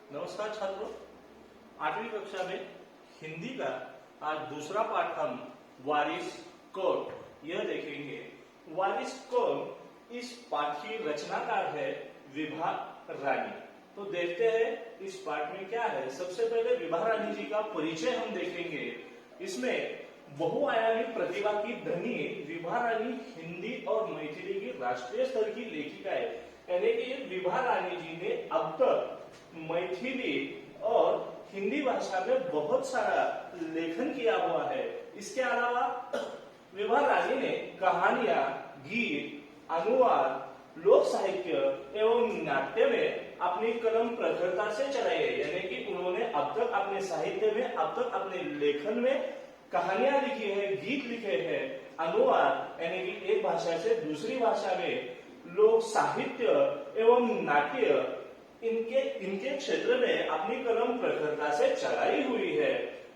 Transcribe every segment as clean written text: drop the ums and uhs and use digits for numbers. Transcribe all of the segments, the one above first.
नमस्कार छात्रों, 8वीं कक्षा में हिंदी का आज दूसरा पाठ हम वारिस कौन यह देखेंगे। वारिस कौन इस पाठ की रचनाकार है विभा रानी। तो देखते हैं इस पाठ में क्या है। सबसे पहले विभा रानी जी का परिचय हम देखेंगे। इसमें बहुआयामी प्रतिभा की धनी विभा रानी हिंदी और मैथिली की राष्ट्रीय स्तर की लेखिका है। यानी कि विभा रानी जी ने अब तक मैथिली और हिंदी भाषा में बहुत सारा लेखन किया हुआ है। इसके अलावा विभा रानी ने कहानियां, गीत, अनुवाद, लोक साहित्य एवं नाट्य में अपनी कलम प्रखरता से चलाई है। यानी कि उन्होंने अब तक अपने साहित्य में, अब तक अपने लेखन में कहानियां लिखी है, गीत लिखे हैं, अनुवाद यानी कि एक भाषा से दूसरी भाषा में, लोक साहित्य एवं नाट्य इनके क्षेत्र में अपनी कलम प्रखरता से चलाई हुई है।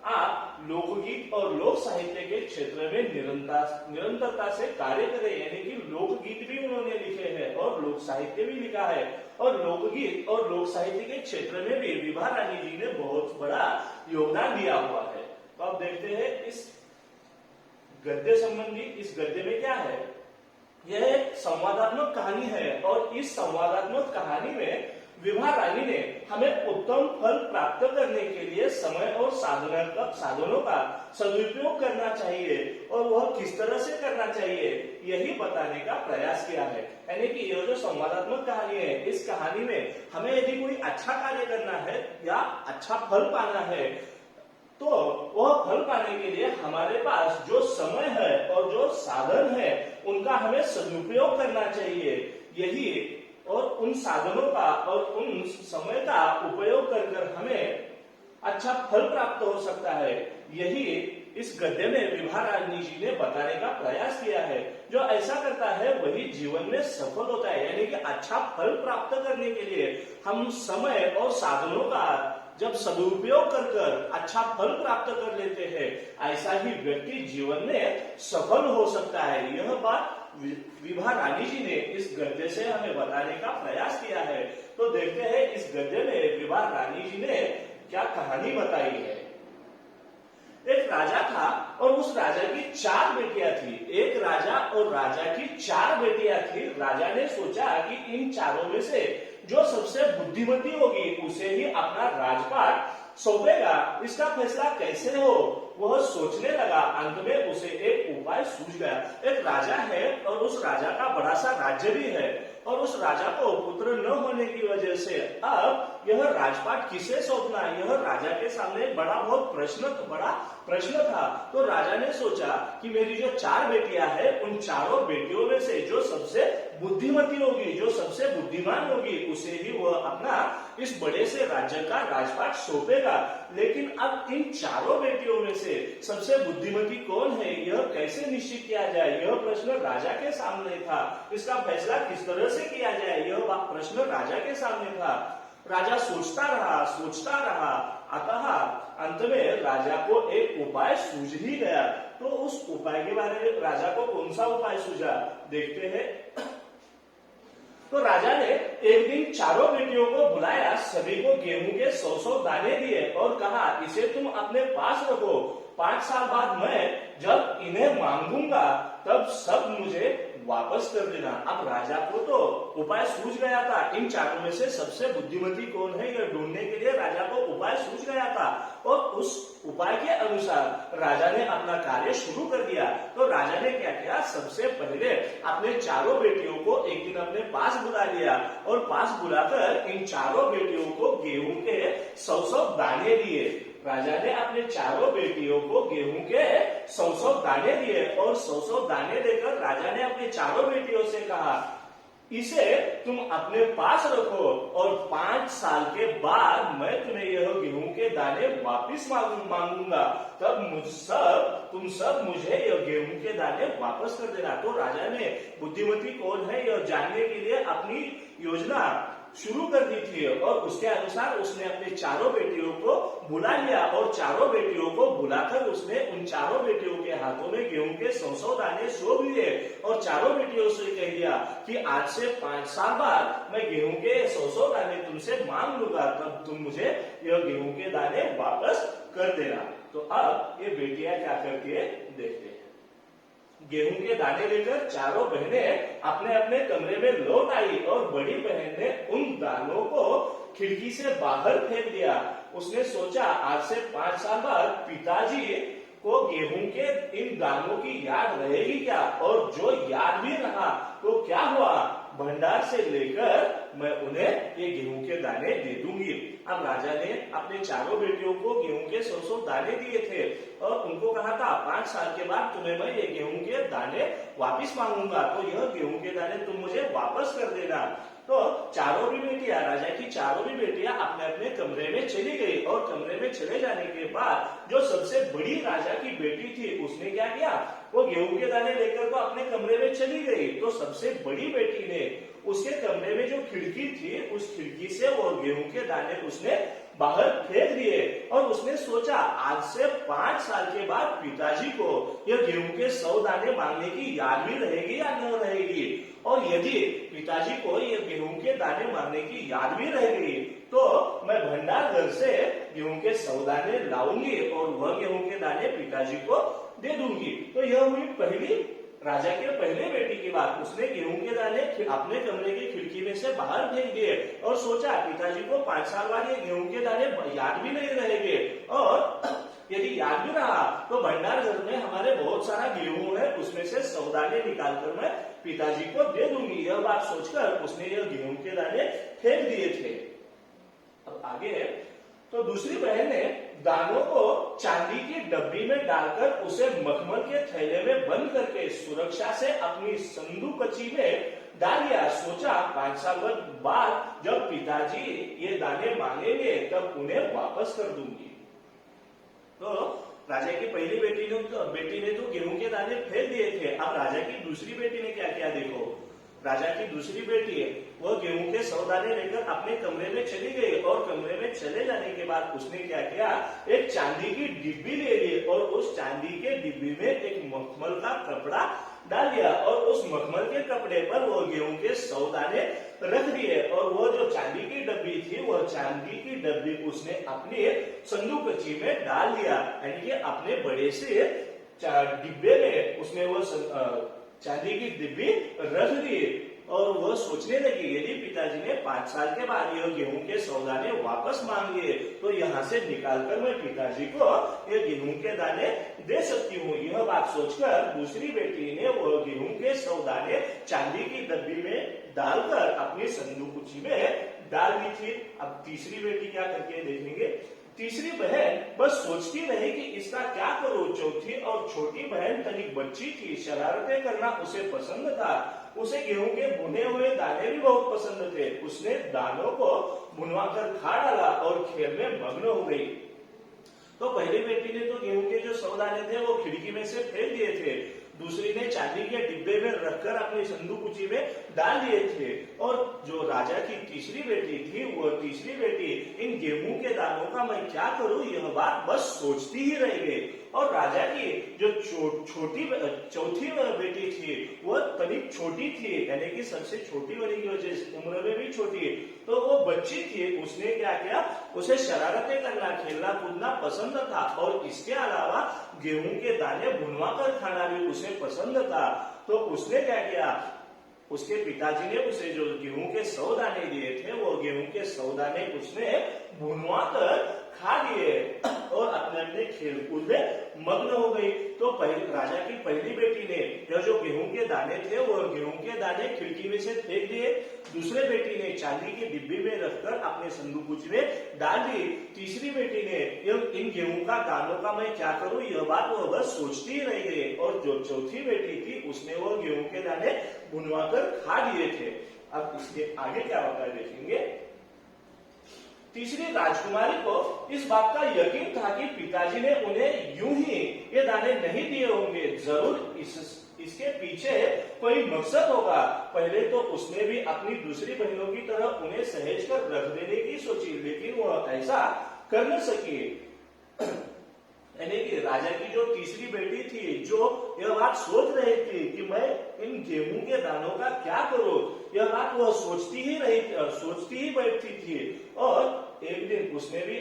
आप लोकगीत और लोक साहित्य के क्षेत्र में निरंतरता से कार्य करें। यानी कि लोकगीत भी उन्होंने लिखे हैं और लोक साहित्य भी लिखा है, और लोकगीत और लोक साहित्य के क्षेत्र में भी विभा रानी जी ने बहुत बड़ा योगदान दिया हुआ है। तो अब देखते हैं इस गद्य संबंधी। इस गद्य में क्या है, यह एक संवादात्मक कहानी है और इस संवादात्मक कहानी में विभा रानी ने हमें उत्तम फल प्राप्त करने के लिए समय और साधनों का सदुपयोग करना चाहिए और वह किस तरह से करना चाहिए यही बताने का प्रयास किया है। यानी कि यह जो संवादात्मक कहानी है, इस कहानी में हमें यदि कोई अच्छा कार्य करना है या अच्छा फल पाना है तो वह फल पाने के लिए हमारे पास जो समय है और जो साधन है उनका हमें सदुपयोग करना चाहिए। यही और उन साधनों का और उन समय का उपयोग कर हमें अच्छा फल प्राप्त हो सकता है। यही इस गद्य में विभा रानी जी ने बताने का प्रयास किया है। जो ऐसा करता है वही जीवन में सफल होता है। यानी कि अच्छा फल प्राप्त करने के लिए हम समय और साधनों का जब सदुपयोग कर अच्छा फल प्राप्त कर लेते हैं, ऐसा ही व्यक्ति जीवन में सफल हो सकता है। यह बात विभा रानी जी ने इस गद्य से हमें बताने का प्रयास किया है। तो देखते हैं इस गद्य में विभा रानी जी ने क्या कहानी बताई है। एक राजा था और उस राजा की 4 बेटियां थी। एक राजा और राजा की 4 बेटियां थी। राजा ने सोचा कि इन चारों में से जो सबसे बुद्धिमती होगी उसे ही अपना राजपाट सौंपेगा। इसका फैसला कैसे हो वह सोचने लगा। अंत में उसे एक उपाय सूझ गया। एक राजा है और उस राजा का बड़ा सा राज्य भी है और उस राजा को पुत्र न होने की वजह से अब यह राजपाट किसे सौंपना, यह राजा के सामने बड़ा प्रश्न था। तो राजा ने सोचा कि मेरी जो 4 बेटियां हैं उन चारों बेटियों में से जो सबसे बुद्धिमती होगी, जो सबसे बुद्धिमान होगी उसे ही वह अपना इस बड़े से राज्य का राजपाट सौंपेगा। लेकिन अब इन चारों बेटियों में से सबसे बुद्धिमती कौन है यह कैसे निश्चित किया जाए, यह प्रश्न राजा के सामने था। इसका फैसला किस तरह से किया जाए यह प्रश्न राजा के सामने था। राजा सोचता रहा। अतः अंत में राजा को एक उपाय सूझ ही गया। तो उस उपाय के बारे में राजा को कौन सा उपाय सूझा देखते हैं। तो राजा ने एक दिन चारों बेटियों को बुलाया, सभी को गेहूं के 100 दाने दिए और कहा इसे तुम अपने पास रखो। 5 साल बाद मैं जब इन्हें मांगूंगा तब सब मुझे वापस कर देना। अब राजा को तो उपाय सूझ गया था। इन चारों में से सबसे बुद्धिमती कौन है यह ढूंढने के लिए राजा को उपाय सूझ गया था और उस उपाय के अनुसार राजा ने अपना कार्य शुरू कर दिया। तो राजा ने क्या किया, सबसे पहले अपने चारों बेटियों को एक दिन अपने पास बुला लिया और पास बुलाकर इन चारों बेटियों को गेहूं के 100 दाने दिए। राजा ने अपने चारों बेटियों को गेहूं के 100 दाने दिए और 100 दाने देकर राजा ने अपने चारों बेटियों से कहा इसे तुम अपने पास रखो और 5 साल के बाद मैं तुम्हें यह गेहूं के दाने वापस मांगूंगा। तब तुम सब मुझे यह गेहूं के दाने वापस कर देना। तो राजा ने बुद्धिमती कौन है यह जानने के लिए अपनी योजना शुरू कर दी थी और उसके अनुसार उसने अपने चारों बेटियों को बुला लिया और चारों बेटियों को बुलाकर उसने उन चारों बेटियों के हाथों में गेहूं के 100 दाने सौंप दिए और चारों बेटियों से कह दिया कि आज से 5 साल बाद मैं गेहूं के 100 दाने तुमसे मांग लूंगा, तब तुम मुझे यह गेहूं के दाने वापस कर देना। तो अब ये बेटियां क्या करती है देखते हैं। गेहूं के दाने लेकर चारों बहनें अपने अपने कमरे में लौट आई और बड़ी बहन ने उन दानों को खिड़की से बाहर फेंक दिया। उसने सोचा आज से 5 साल बाद पिताजी को गेहूं के इन दानों की याद रहेगी क्या, और जो याद भी रहा तो क्या हुआ, भंडार से लेकर मैं उन्हें ये गेहूं के दाने दे दूंगी। अब राजा ने अपने चारों बेटियों को गेहूं के 100 दाने दिए थे और उनको कहा था 5 साल के बाद तुम्हें मैं ये गेहूं के दाने वापस मांगूंगा, तो यह गेहूं के दाने तुम मुझे वापस कर देना। तो चारों भी बेटियां, राजा की चारों भी बेटियां अपने अपने कमरे में चली गई और कमरे में चले जाने के बाद जो सबसे बड़ी राजा की बेटी थी उसने क्या किया, वो गेहूं के दाने लेकर तो अपने कमरे में चली गई। तो सबसे बड़ी बेटी ने उसके कमरे में जो खिड़की थी उस खिड़की से वो गेहूं के दाने उसने बाहर फेंक दिए और उसने सोचा आज से 5 साल के बाद पिताजी को यह गेहूं के 100 दाने मांगने की याद भी रहेगी या नहीं रहेगी, और यदि पिताजी को ये गेहूं के दाने मांगने की याद भी रहेगी तो मैं भंडार घर से गेहूं के 100 दाने लाऊंगी और वह गेहूं के दाने पिताजी को दे दूंगी। तो यह हुई पहली राजा के पहले बेटी की बात। उसने गेहूं के दाने अपने कमरे की खिड़की में से बाहर फेंक दिए और सोचा पिताजी को 5 साल बाद ये गेहूं के दाने याद भी नहीं रहेंगे, और यदि याद भी रहा तो भंडार घर में हमारे बहुत सारा गेहूं है, उसमें से 100 दाने निकालकर मैं पिताजी को दे दूंगी। यह बात सोचकर उसने यह गेहूं के दाने फेंक दिए थे। अब आगे तो दूसरी बहन ने दानों को चांदी की डब्बी में डालकर उसे मखमल के थैले में बंद करके सुरक्षा से अपनी संदूकची में डाल दिया। सोचा 5 साल बाद जब पिताजी ये दाने मांगेंगे तब उन्हें वापस कर दूंगी। तो राजा की पहली बेटी ने तो गेहूं के दाने फेंक दिए थे। अब राजा की दूसरी बेटी ने क्या किया देखो। राजा की दूसरी बेटी है वह गेहूं के 100 दाने लेकर अपने कमरे में चली गई और कमरे में चले जाने के बाद उसने क्या किया, एक चांदी की डिब्बी ले ली और उस चांदी के डिब्बी में एक मखमल का कपड़ा डाल दिया और उस मखमल के कपड़े पर वो गेहूं के 100 दाने रख दिए और वो जो चांदी की डब्बी थी वह चांदी की डब्बी उसने अपने संदूकची में डाल दिया, यानी कि अपने बड़े से डिब्बे में उसने वो चांदी की डिब्बी रख दी और वह सोचने लगी यदि पिताजी ने 5 साल के बाद यह गेहूं के 100 दाने वापस मांग लिए तो यहाँ से निकालकर मैं पिताजी को ये गेहूं के दाने दे सकती हूँ। यह बात सोचकर दूसरी बेटी ने वो गेहूं के 100 दाने चांदी की डब्बी में डालकर अपनी संदूकची में डाल दी थी। अब तीसरी बेटी क्या करके देखेंगे। तीसरी बहन बस सोचती रही कि इसका क्या करूं। चौथी और छोटी बहन तनिक बच्ची थी, शरारतें करना उसे पसंद था। उसे गेहूं के भुने हुए दाने भी बहुत पसंद थे। उसने दानों को भुनवाकर खा डाला और खेल में मग्न हो गई। तो पहली बेटी ने तो गेहूं के जो 100 दाने थे वो खिड़की में से फेंक दिए थे, दूसरी ने चांदी के डिब्बे में रखकर अपनी संदूकची में डाल दिए थे और जो राजा की तीसरी बेटी थी वो तीसरी बेटी इन गेहूं के दानों का मैं क्या करूं यह बात बस सोचती ही रह गई। और राजा की जो चौथी बेटी थी वो तनिक छोटी थी, यानी कि सबसे छोटी होने की वजह से उम्र में भी छोटी, तो वो बच्ची थी। उसने क्या किया, उसे शरारतें करना खेलना कूदना पसंद था और इसके अलावा गेहूं के दाने भुनवा कर खाना भी उसे पसंद था। तो उसने क्या किया, उसके पिताजी ने उसे जो गेहूं के 100 दाने दिए थे वो गेहूं के 100 दाने उसने भुनवा कर खा लिए और अपने अपने खेलकूद में मग्न हो गई। तो राजा की पहली बेटी ने यह जो गेहूं के दाने थे वो गेहूं के दाने खिड़की में से फेंक दिए, दूसरे बेटी ने चांदी की डिब्बी में रखकर अपने संदूकची में डाल दी, तीसरी बेटी ने इन गेहूं का दानों का मैं क्या करूं यह बात वो बस सोचती ही रह गई और जो चौथी बेटी थी उसने वो गेहूं के दाने भुनवाकर खा दिए थे। अब इसके आगे क्या होता है देखेंगे। तीसरी राजकुमारी को इस बात का यकीन था कि पिताजी ने उन्हें यूं ही ये दाने नहीं दिए होंगे, जरूर इसके पीछे कोई मकसद होगा। पहले तो उसने भी अपनी दूसरी बहनों की तरह उन्हें सहेज कर रख देने की सोची, लेकिन वह ऐसा कर न सकी। यानी कि राजा की जो तीसरी बेटी थी, जो यह बात सोच रही थी कि मैं इन गेहूं के दानों का क्या करूं, यह बात वह सोचती ही बैठती थी। और एक दिन उसने भी,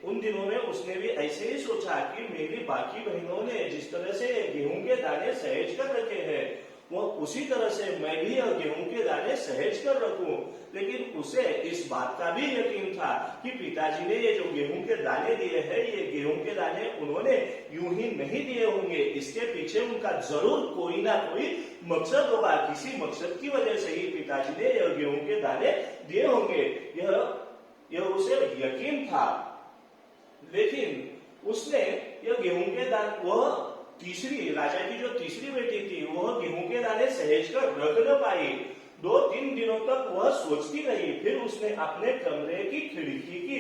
उन दिनों में उसने भी ऐसे ही सोचा कि मेरी बाकी बहनों ने जिस तरह से गेहूं के दाने सहेज कर रखे हैं, वो उसी तरह से मैं भी गेहूं के दाने सहेज कर रखूं। लेकिन उसे इस बात का भी यकीन था कि पिताजी ने ये जो गेहूं के दाने दिए हैं, ये गेहूं के दाने उन्होंने यूं ही नहीं दिए होंगे, इसके पीछे उनका जरूर कोई ना कोई मकसद होगा। किसी मकसद की वजह से ही पिताजी ने यह गेहूं के दाने दिए होंगे, यह उसे यकीन था। लेकिन उसने यह गेहूं के दाने, वह तीसरी, राजा की जो तीसरी बेटी थी, वह गेहूं के दाने सहेज कर रख न पाई। 2-3 दिनों तक वह सोचती रही। फिर उसने अपने कमरे की खिड़की की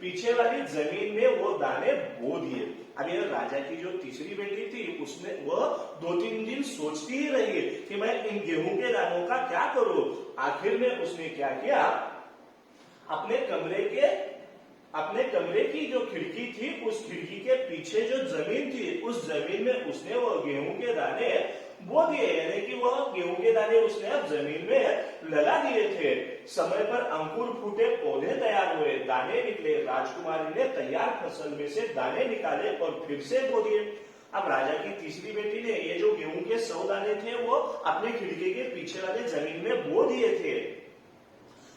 पीछे वाली जमीन में वो दाने बो दिए। अब यह राजा की जो तीसरी बेटी थी, उसने वह 2-3 दिन सोचती ही रही कि मैं इन गेहूं के दानों का क्या करूं। आखिर में उसने क्या किया, अपने कमरे की जो खिड़की थी, उस खिड़की के पीछे जो जमीन थी, उस जमीन में उसने वो गेहूं के दाने बो दिए। यानी कि वह गेहूं के दाने उसने अब जमीन में लगा दिए थे। समय पर अंकुर फूटे, पौधे तैयार हुए, दाने निकले। राजकुमारी ने तैयार फसल में से दाने निकाले और फिर से बो दिए। अब राजा की तीसरी बेटी ने ये जो गेहूं के 100 दाने थे, वो अपने खिड़की के पीछे वाले जमीन में बो दिए थे।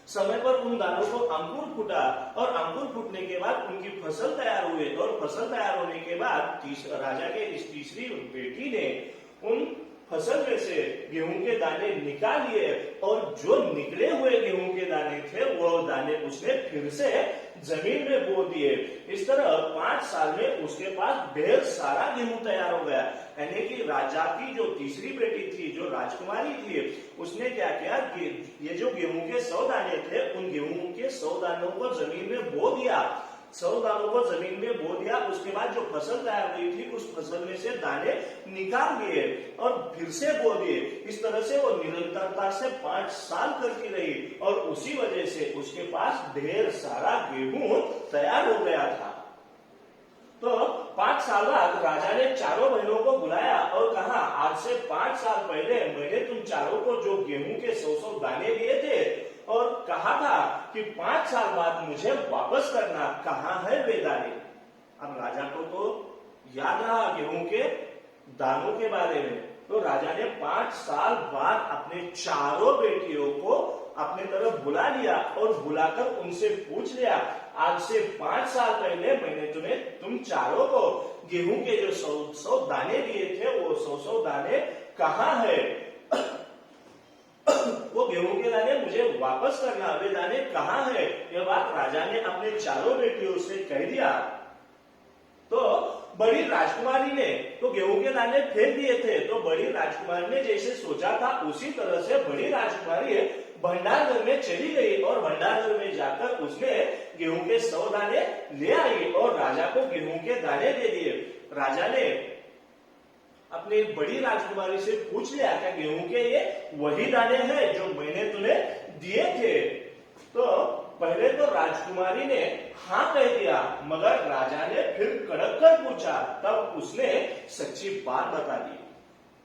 समय पर उन दानों को अंकुर फूटा और अंकुर फूटने के बाद उनकी फसल तैयार हुई। और फसल तैयार होने के बाद राजा के इस तीसरी बेटी ने उन फसल में से गेहूं के दाने निकाल लिए और जो निकले हुए गेहूं के दाने थे, वो दाने उसने फिर से जमीन में बो दिए। इस तरह 5 साल में उसके पास ढेर सारा गेहूं तैयार हो गया। यानी कि राजा की जो तीसरी बेटी थी, जो राजकुमारी थी, उसने क्या किया कि ये जो गेहूं के 100 दाने थे, उन गेहूं के 100 दानों को जमीन में बो दिया। 100 दानों को जमीन में बो दिया। उसके बाद जो फसल तैयार हुई थी, उस फसल में से दाने निकाल दिए और फिर से बो दिए। इस तरह से वो निरंतरता से 5 साल करती रही और उसी वजह से उसके पास ढेर सारा गेहूं तैयार हो गया था। तो 5 साल बाद राजा ने चारों बहनों को बुलाया और कहा, आज से 5 साल पहले मैंने तुम चारों को जो गेहूं के 100 दाने दिए थे और कहा था कि 5 साल बाद मुझे वापस करना, कहाँ है वे दाने। अब राजा को तो याद रहा गेहूं के दानों के बारे में। तो राजा ने 5 साल बाद अपने चारों बेटियों को अपने तरफ बुला लिया और बुलाकर उनसे पूछ लिया, आज से 5 साल पहले मैंने तुम चारों को गेहूं के जो 100 दाने दिए थे, वो 100 दाने कहाँ है। वो गेहूं के दाने मुझे वापस करना, वे दाने कहाँ है। यह बात राजा ने अपने चारों बेटियों से कह दिया। तो बड़ी राजकुमारी ने तो गेहूं के दाने फेंक दिए थे। तो बड़ी राजकुमारी ने जैसे सोचा था, उसी तरह से बड़ी राजकुमारी भंडार घर में चली गई और भंडार घर में जाकर उसने गेहूं के 100 दाने ले आई और राजा को गेहूं के दाने दे दिए। राजा ने अपनी बड़ी राजकुमारी से पूछ लिया, क्या गेहूं के ये वही दाने हैं जो मैंने तुम्हें दिए थे। तो पहले तो राजकुमारी ने हाँ कह दिया, मगर राजा ने फिर कड़क कर पूछा। तब उसने सच्ची बात बता दी।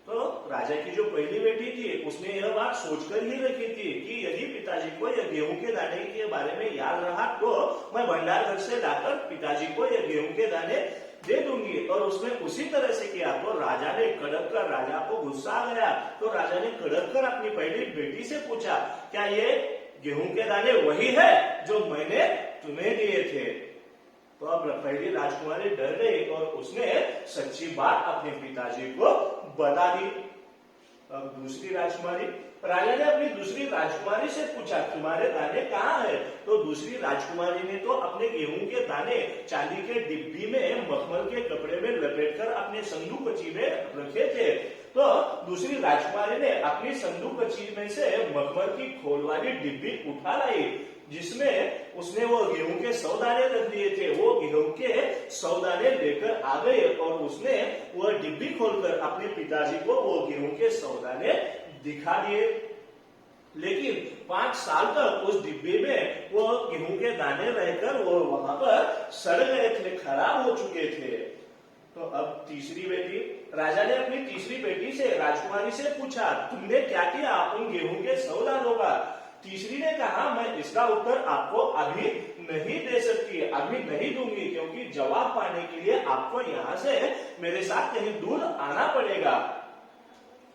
तो राजा की जो पहली बेटी थी, उसने यह बात सोचकर ही रखी थी कि यदि पिताजी को यह गेहूं के दाने के बारे में याद रहा तो मैं भंडार घर से लाकर पिताजी को यह गेहूं के दाने दे दूंगी। और उसने उसी तरह से किया। तो राजा ने कड़क कर, राजा को गुस्सा आ गया, तो राजा ने कड़क कर अपनी पहली बेटी से पूछा, क्या ये गेहूं के दाने वही है जो मैंने तुम्हें दिए थे। तो अब पहली राजकुमारी डर गई और उसने सच्ची बात अपने पिताजी को बता दी। अब दूसरी राजकुमारी, राजा ने अपनी दूसरी राजकुमारी से पूछा, तुम्हारे दाने कहाँ है। तो दूसरी राजकुमारी ने तो अपने गेहूं के दाने चांदी के डिब्बी में मखमल के कपड़े में लपेटकर अपने संदूकची में रखे थे। तो दूसरी राजकुमारी ने अपनी संदूकची में से मखमल की खोल वाली डिब्बी उठा लाई, जिसमें उसने वो गेहूं के 100 दाने रख दिए थे। वो गेहूं के 100 दाने लेकर आ गए और उसने वो डिब्बी खोलकर अपने पिताजी को वो गेहूं के 100 दाने दिखा दिए। लेकिन 5 साल तक उस डिब्बे में वो गेहूं के दाने रहकर वो वहां पर सड़ गए थे, खराब हो चुके थे। तो अब तीसरी बेटी, राजा ने अपनी तीसरी बेटी से, राजकुमारी से पूछा, तुमने क्या किया उन गेहूं के 100 दानों का? तीसरी ने कहा, मैं इसका उत्तर आपको अभी नहीं दे सकती, अभी नहीं दूंगी, क्योंकि जवाब पाने के लिए आपको यहाँ से मेरे साथ कहीं दूर आना पड़ेगा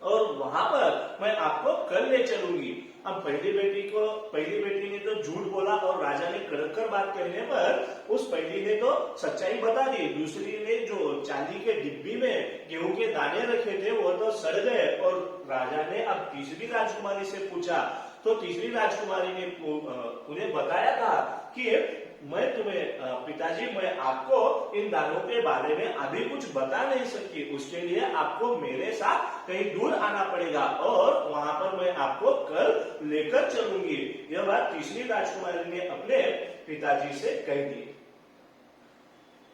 और वहां पर मैं आपको कल ले चलूंगी। अब पहली बेटी ने तो झूठ बोला और राजा ने कड़क कर बात कहने पर उस पहली ने तो सच्चाई बता दी। दूसरी ने जो चांदी के डिब्बी में गेहूं के दाने रखे थे वो तो सड़ गए। और राजा ने अब तीसरी राजकुमारी से पूछा तो तीसरी राजकुमारी ने उन्हें बताया था कि मैं तुम्हें पिताजी, मैं आपको इन दानों के बारे में अभी कुछ बता नहीं सकती, उसके लिए आपको मेरे साथ कहीं दूर आना पड़ेगा और वहां पर मैं आपको कल लेकर चलूंगी। यह बात तीसरी राजकुमारी ने अपने पिताजी से कह दी।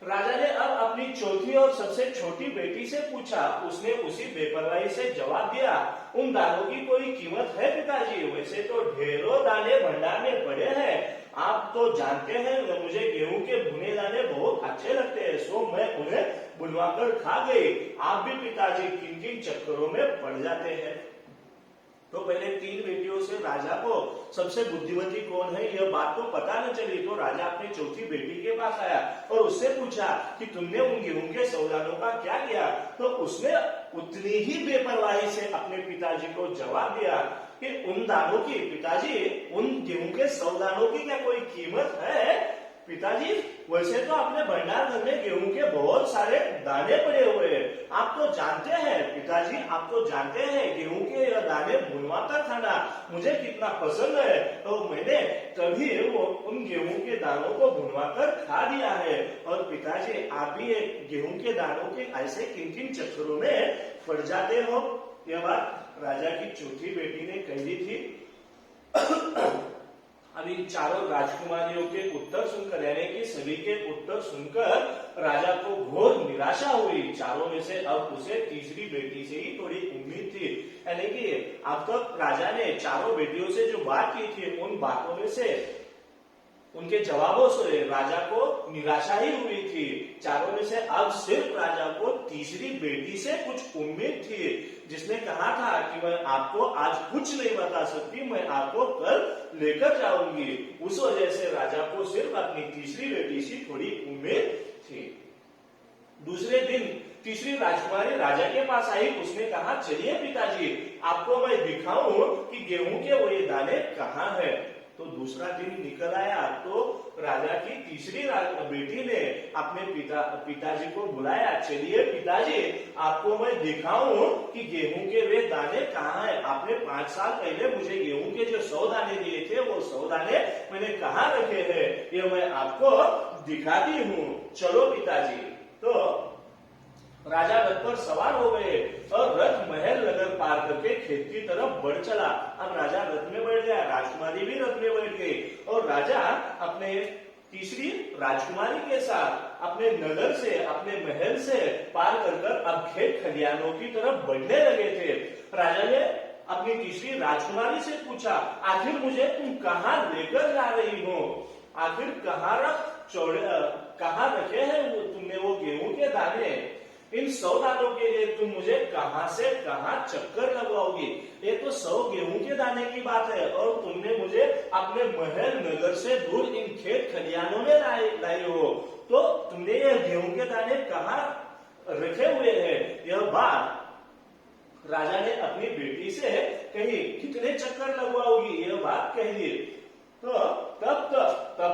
राजा ने अब अपनी चौथी और सबसे छोटी बेटी से पूछा। उसने उसी बेपरवाही से जवाब दिया, उन दानों की कोई कीमत है पिताजी? वैसे तो ढेरों दाने भंडार में पड़े हैं, आप तो जानते हैं मुझे गेहूं के भुने दाने बहुत अच्छे लगते हैं, सो मैं उन्हें बुलवाकर खा गई। आप भी पिताजी किन किन चक्करों में पड़ जाते हैं। तो पहले 3 बेटियों से राजा को सबसे बुद्धिमती कौन है यह बात तो पता न चली। तो राजा अपनी चौथी बेटी के पास आया और उससे पूछा कि तुमने उन गेहूं के 100 दानों का क्या किया? तो उसने उतनी ही बेपरवाही से अपने पिताजी को जवाब दिया कि उन दानों की, पिताजी उन गेहूं के 100 दानों की क्या कोई कीमत है? पिताजी वैसे तो अपने भंडार घर में गेहूं के बहुत सारे दाने पड़े हुए हैं, आप तो जानते हैं पिताजी, आप तो जानते हैं गेहूं के दाने भुनवाकर खाना मुझे कितना पसंद है, तो मैंने कभी वो उन गेहूं के दानों को भुनवाकर खा दिया है। और पिताजी आप भी गेहूं के दानों के ऐसे किन किन चक्करों में पड़ जाते हो? यह बात राजा की चौथी बेटी ने कह दी थी। अभी चारों राजकुमारियों के उत्तर सुनकर, यानी कि सभी के उत्तर सुनकर राजा को घोर निराशा हुई। चारों में से अब उसे तीसरी बेटी से ही थोड़ी उम्मीद थी, यानी कि अब तक राजा ने चारों बेटियों से जो बात की थी उन बातों में से, उनके जवाबों से राजा को निराशा ही हुई थी। चारों में से अब सिर्फ राजा को तीसरी बेटी से कुछ उम्मीद थी, जिसने कहा था कि मैं आपको आज कुछ नहीं बता सकती, मैं आपको कल लेकर जाऊंगी। उस वजह से राजा को सिर्फ अपनी तीसरी बेटी से थोड़ी उम्मीद थी। दूसरे दिन तीसरी राजकुमारी राजा के पास आई। उसने कहा, चलिए पिताजी आपको मैं दिखाऊं कि गेहूं के वो ये दाने कहाँ है। तो दूसरा दिन निकल आया तो राजा की तीसरी बेटी ने अपने पिताजी को बुलाया। चलिए पिताजी आपको मैं दिखाऊं कि गेहूं के वे दाने कहाँ हैं। आपने 5 साल पहले मुझे गेहूं के जो 100 दाने दिए थे वो 100 दाने मैंने कहाँ रखे हैं, ये मैं आपको दिखाती हूँ, चलो पिताजी। तो राजा रथ पर सवार हो गए और रथ महल नगर पार करके खेत की तरफ बढ़ चला। अब राजा रथ में बैठ गया, राजकुमारी भी रथ में बैठ गई और राजा अपने तीसरी राजकुमारी के साथ अपने नगर से, अपने महल से पार कर अब खेत खलियानों की तरफ बढ़ने लगे थे। राजा ने अपनी तीसरी राजकुमारी से पूछा, आखिर मुझे तुम कहाँ लेकर जा रही हो? आखिर कहाँ रखे हैं तुमने वो गेहूं के दाने? इन 100 दानों के लिए तुम मुझे कहां से कहां चक्कर लगवाओगी? ये तो 100 गेहूं के दाने की बात है और तुमने मुझे अपने महल नगर से दूर इन खेत खलियानों में लाई हो, तो तुमने ये गेहूं के दाने कहां रखे हुए हैं? यह बात राजा ने अपनी बेटी से कही। कितने चक्कर लगवाओगी? यह बात कह दी। तो तब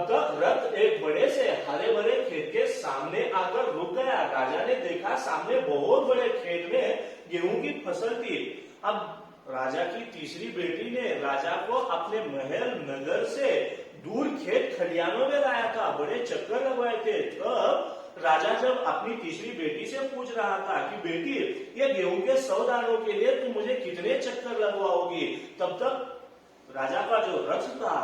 तक रथ एक बड़े से हरे भरे खेत के सामने आकर रुक गया। राजा ने देखा सामने बहुत बड़े खेत में गेहूं की फसल थी। अब राजा की तीसरी बेटी ने राजा को अपने महल नगर से दूर खेत खलियानों में लाया था, बड़े चक्कर लगवाए थे। तब राजा जब अपनी तीसरी बेटी से पूछ रहा था कि बेटी ये गेहूं के 100 दानों के लिए तुम मुझे कितने चक्कर लगवाओगी, तब तक राजा का जो रथ था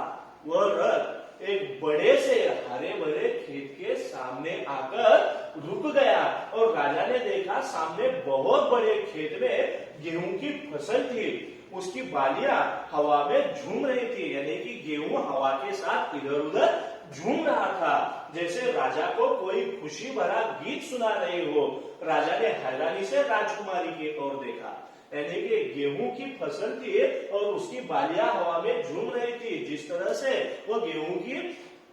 वह रथ एक बड़े से हरे भरे खेत के सामने आकर रुक गया और राजा ने देखा सामने बहुत बड़े खेत में गेहूं की फसल थी। उसकी बालियां हवा में झूम रही थी, यानी कि गेहूं हवा के साथ इधर उधर झूम रहा था, जैसे राजा को कोई खुशी भरा गीत सुना रही हो। राजा ने हैरानी से राजकुमारी की ओर देखा, यानी कि गेहूं की फसल थी और उसकी बालियां हवा में झूम रही थी। जिस तरह से वो गेहूं की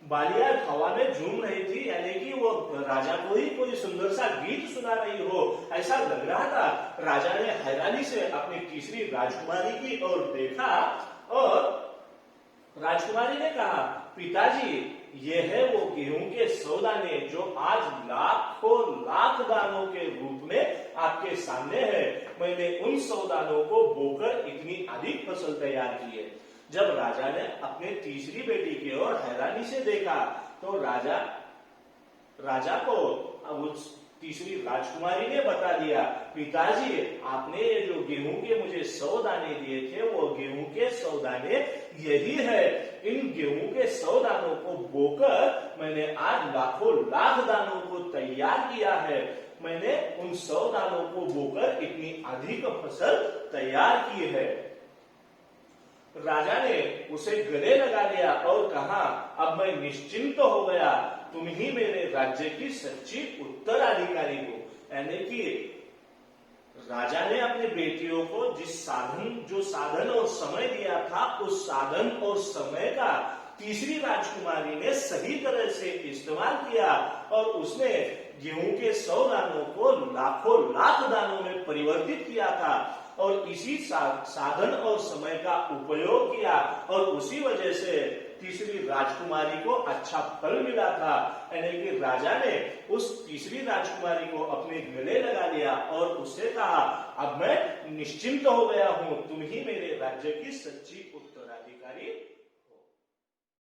बालियां हवा में झूम रही थी, यानी कि वो राजा को ही कोई सुंदर सा गीत सुना रही हो, ऐसा लग रहा था। राजा ने हैरानी से अपनी तीसरी राजकुमारी की ओर देखा और राजकुमारी ने कहा, पिताजी, ये है वो गेहूं के 100 दाने जो आज लाखों लाख दानों के रूप में आपके सामने है। मैंने उन 100 दानों को बोकर इतनी अधिक फसल तैयार की है। जब राजा ने अपने तीसरी बेटी की ओर हैरानी से देखा तो राजा को उस तीसरी राजकुमारी ने बता दिया, पिताजी, आपने ये जो गेहूं के मुझे 100 दाने दिए थे, वो गेहूं के 100 दाने यही है। इन गेहूं के 100 दानों को बोकर मैंने आज लाखों लाख दानों को तैयार किया है। मैंने उन 100 दानों को बोकर इतनी अधिक फसल तैयार की है। राजा ने उसे गले लगा लिया और कहा, अब मैं निश्चिंत हो गया, तुम ही मेरे राज्य की सच्ची उत्तराधिकारी हो। यानी कि राजा ने अपनी बेटियों को जो साधन और समय दिया था, उस साधन और समय का तीसरी राजकुमारी ने सही तरह से इस्तेमाल किया और उसने गेहूं के 100 दानों को लाखों लाख दानों में परिवर्तित किया था और इसी साधन और समय का उपयोग किया और उसी वजह से तीसरी राजकुमारी को अच्छा फल मिला था। यानी कि राजा ने उस तीसरी राजकुमारी को अपने गले लगा लिया और उससे कहा, अब मैं निश्चिंत हो गया हूं, तुम ही मेरे राज्य की सच्ची उत्तराधिकारी